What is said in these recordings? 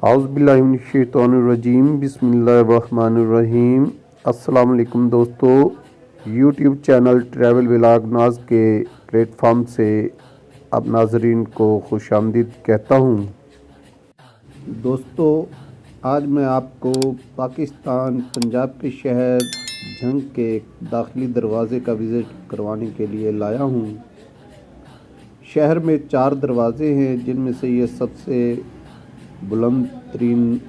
औज़ुबिल्लाहिमिनश्शैतानिर्रजीम बिस्मिल्लाहिर्रहमानिर्रहीम। अस्सलाम वालेकुम दोस्तों, यूट्यूब चैनल ट्रैवल व्लॉग नाज के प्लेटफॉर्म से अब नाजरीन को खुशामदीद कहता हूँ। दोस्तों, आज मैं आपको पाकिस्तान पंजाब के शहर झंग के दाखिली दरवाज़े का विज़िट करवाने के लिए लाया हूँ। शहर में 4 दरवाज़े हैं, जिनमें से ये सबसे बुलंद तरीन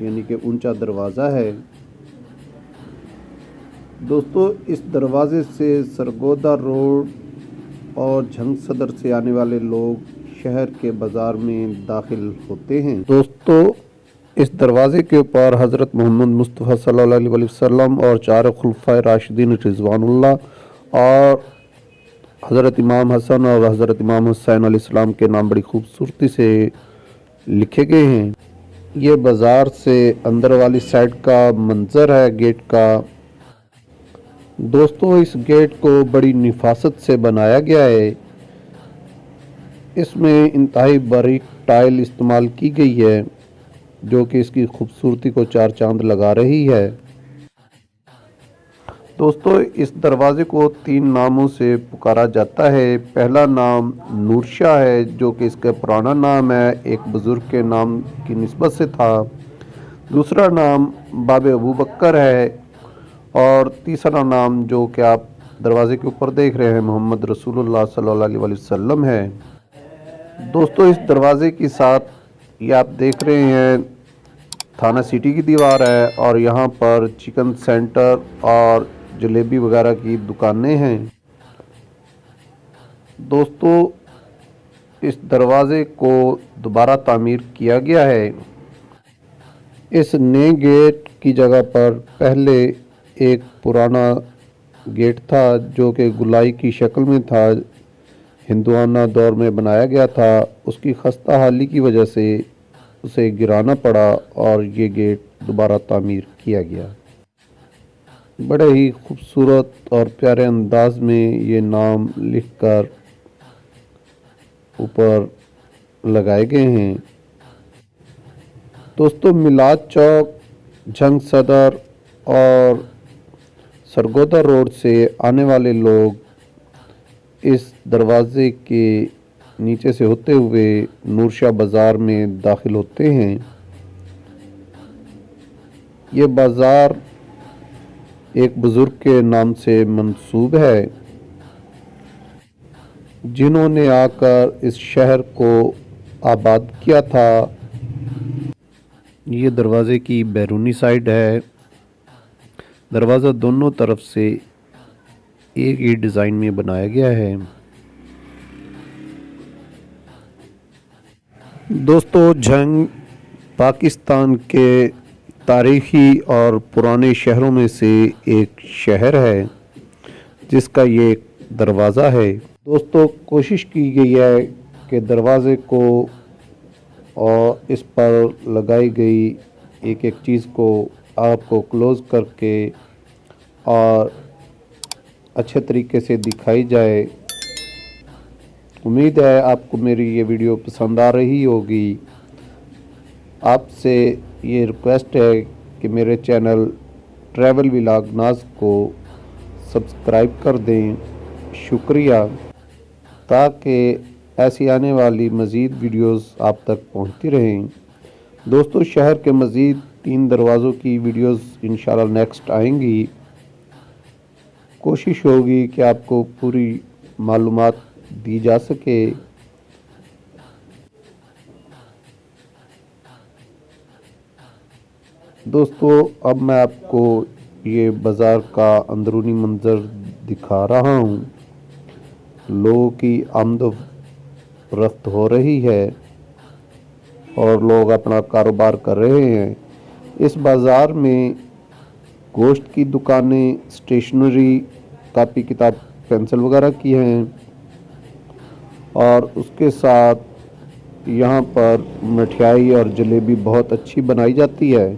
यानी कि ऊंचा दरवाज़ा है। दोस्तों, इस दरवाज़े से सरगोदा रोड और झंग सदर से आने वाले लोग शहर के बाज़ार में दाखिल होते हैं। दोस्तों, इस दरवाज़े के ऊपर हज़रत मोहम्मद मुस्तफ़ा सल्लल्लाहु अलैहि वसल्लम और 4 खुलफ़ाए राशिदीन रिज़वानुल्लाह और हज़रत इमाम हसन और हज़रत इमाम हुसैन अलैहिस्सलाम के नाम बड़ी खूबसूरती से लिखे गए हैं। ये बाज़ार से अंदर वाली साइड का मंज़र है गेट का। दोस्तों, इस गेट को बड़ी निफासत से बनाया गया है। इसमें इंतहाई बारीक टाइल इस्तेमाल की गई है, जो कि इसकी खूबसूरती को 4 चांद लगा रही है। दोस्तों, इस दरवाज़े को 3 नामों से पुकारा जाता है। पहला नाम नूरशाह है, जो कि इसका पुराना नाम है, एक बुज़ुर्ग के नाम की निस्बत से था। दूसरा नाम बाब अबू बकर है और तीसरा नाम, जो कि आप दरवाज़े के ऊपर देख रहे हैं, मोहम्मद रसूलुल्लाह सल्लल्लाहु अलैहि वसल्लम है। दोस्तों, इस दरवाज़े के साथ ये आप देख रहे हैं थाना सिटी की दीवार है और यहाँ पर चिकन सेंटर और जलेबी वगैरह की दुकानें हैं। दोस्तों, इस दरवाज़े को दोबारा तामीर किया गया है। इस नए गेट की जगह पर पहले एक पुराना गेट था, जो कि गुलाई की शक्ल में था, हिंदुआना दौर में बनाया गया था। उसकी खस्ता हाली की वजह से उसे गिराना पड़ा और ये गेट दोबारा तामीर किया गया। बड़े ही खूबसूरत और प्यारे अंदाज में ये नाम लिखकर ऊपर लगाए गए हैं। दोस्तों, मिलाद चौक, झंग सदर और सरगोदा रोड से आने वाले लोग इस दरवाज़े के नीचे से होते हुए नूरशाह बाज़ार में दाखिल होते हैं। ये बाज़ार एक बुज़ुर्ग के नाम से मंसूब है, जिन्होंने आकर इस शहर को आबाद किया था। ये दरवाज़े की बैरूनी साइड है। दरवाज़ा दोनों तरफ से एक ही डिज़ाइन में बनाया गया है। दोस्तों, झंग पाकिस्तान के तारीख़ी और पुराने शहरों में से एक शहर है, जिसका ये एक दरवाज़ा है। दोस्तों, कोशिश की गई है कि दरवाज़े को और इस पर लगाई गई एक एक चीज़ को आपको क्लोज़ करके और अच्छे तरीके से दिखाई जाए। उम्मीद है आपको मेरी ये वीडियो पसंद आ रही होगी। आपसे ये रिक्वेस्ट है कि मेरे चैनल ट्रैवल व्लॉग नाज को सब्सक्राइब कर दें। शुक्रिया, ताकि ऐसी आने वाली मज़ीद वीडियोस आप तक पहुंचती रहें। दोस्तों, शहर के मज़ीद 3 दरवाज़ों की वीडियोस इंशाल्लाह नेक्स्ट आएंगी। कोशिश होगी कि आपको पूरी मालूमात दी जा सके। दोस्तों, अब मैं आपको ये बाज़ार का अंदरूनी मंज़र दिखा रहा हूँ। लोगों की आमद-ओ-रफ्त हो रही है और लोग अपना कारोबार कर रहे हैं। इस बाज़ार में गोश्त की दुकानें, स्टेशनरी, कापी किताब, पेंसिल वगैरह की हैं और उसके साथ यहाँ पर मिठाई और जलेबी बहुत अच्छी बनाई जाती है।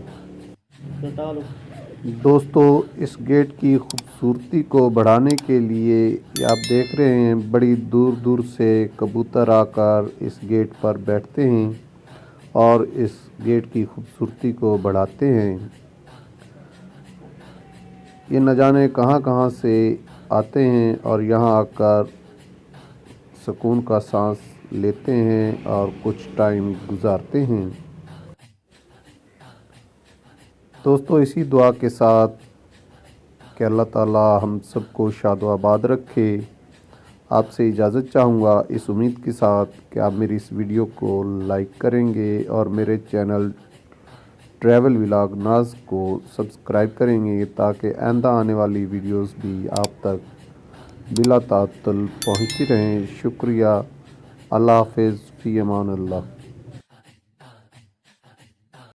दोस्तों, इस गेट की खूबसूरती को बढ़ाने के लिए आप देख रहे हैं बड़ी दूर दूर से कबूतर आकर इस गेट पर बैठते हैं और इस गेट की खूबसूरती को बढ़ाते हैं। ये न जाने कहां कहां से आते हैं और यहां आकर सुकून का सांस लेते हैं और कुछ टाइम गुजारते हैं। दोस्तों, इसी दुआ के साथ कि अल्लाह ताला हम सबको शाद व आबाद रखे, आपसे इजाज़त चाहूँगा इस उम्मीद के साथ कि आप मेरी इस वीडियो को लाइक करेंगे और मेरे चैनल ट्रैवल व्लॉग नाज को सब्सक्राइब करेंगे ताकि आइंदा आने वाली वीडियोस भी आप तक बिला तातुल पहुँचती रहें। शुक्रिया। अल्लाह हाफ़िज़। फ़ी अमान अल्लाह।